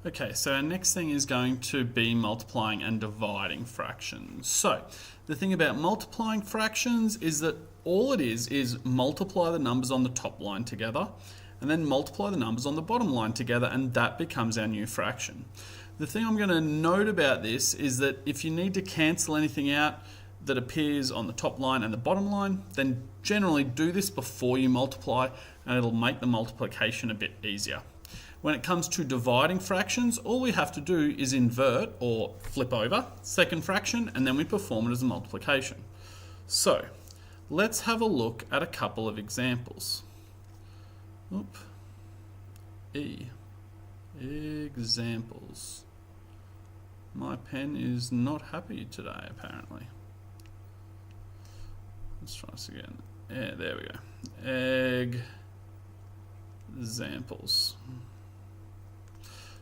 Okay, so our next thing is going to be multiplying and dividing fractions. So the thing about multiplying fractions is that all it is multiply the numbers on the top line together and then multiply the numbers on the bottom line together, and that becomes our new fraction. The thing I'm going to note about this is that if you need to cancel anything out that appears on the top line and the bottom line, then generally do this before you multiply, and it'll make the multiplication a bit easier. When it comes to dividing fractions, all we have to do is invert or flip over second fraction, and then we perform it as a multiplication. So let's have a look at a couple of examples. Examples. My pen is not happy today, apparently. Let's try this again. Yeah, there we go. Examples.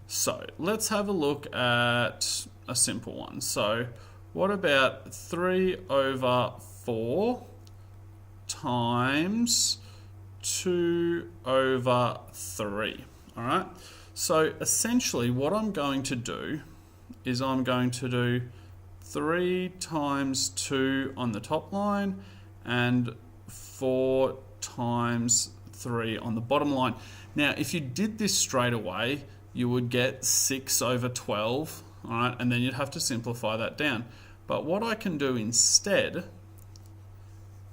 So let's have a look at a simple one. So what about 3 over 4 times 2 over 3? All right. So essentially what I'm going to do is I'm going to do 3 times 2 on the top line and 4 times 3 on the bottom line. Now, if you did this straight away, you would get 6 over 12, all right, and then you'd have to simplify that down. But what I can do instead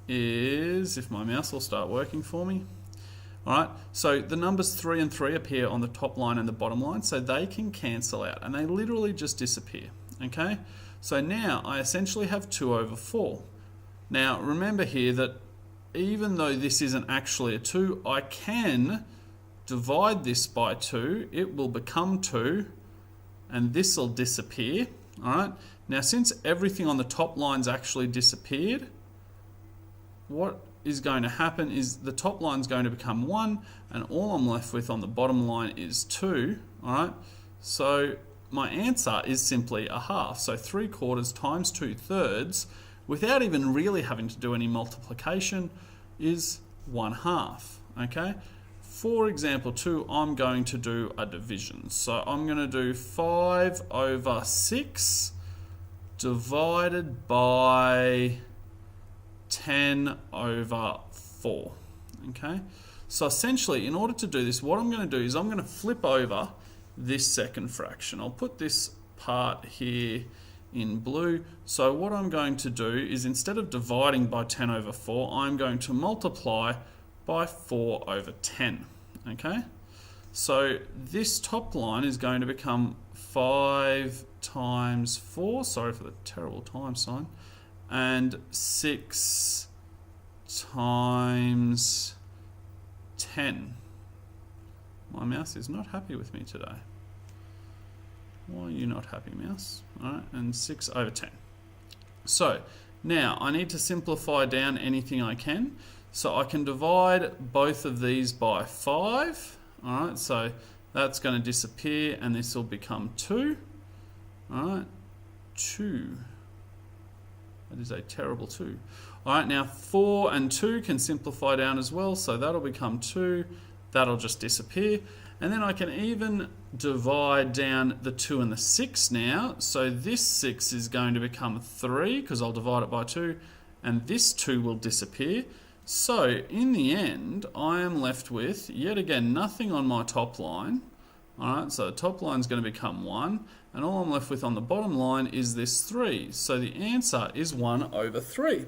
is, if my mouse will start working for me, all right, so the numbers 3 and 3 appear on the top line and the bottom line, so they can cancel out, and they literally just disappear, okay? So now I essentially have 2 over 4. Now, remember here that even though this isn't actually a 2, I can divide this by 2, it will become 2, and this will disappear. All right. Now, since everything on the top line's actually disappeared, what is going to happen is the top line's going to become 1, and all I'm left with on the bottom line is 2. All right. So my answer is simply a half. So 3/4 times 2/3, without even really having to do any multiplication, is 1/2. Okay. For example 2, I'm going to do a division. So I'm going to do 5 over 6 divided by 10 over 4. Okay. So essentially, in order to do this, what I'm going to do is I'm going to flip over this second fraction. I'll put this part here in blue. So what I'm going to do is, instead of dividing by 10 over 4, I'm going to multiply by 4 over 10. Okay, so this top line is going to become 5 times 4, sorry for the terrible time sign, and 6 times 10. My mouse is not happy with me today. Why are you not happy, mouse? All right, and 6 over 10. So now I need to simplify down anything I can. So I can divide both of these by 5. All right, so that's going to disappear, and this will become 2. All right, 2. That is a terrible 2. All right, now 4 and 2 can simplify down as well, so that'll become 2. That'll just disappear. And then I can even divide down the 2 and the 6 now. So this 6 is going to become 3, because I'll divide it by 2, and this 2 will disappear. So in the end, I am left with, yet again, nothing on my top line. All right, so the top line is going to become 1, and all I'm left with on the bottom line is this 3. So the answer is 1 over 3.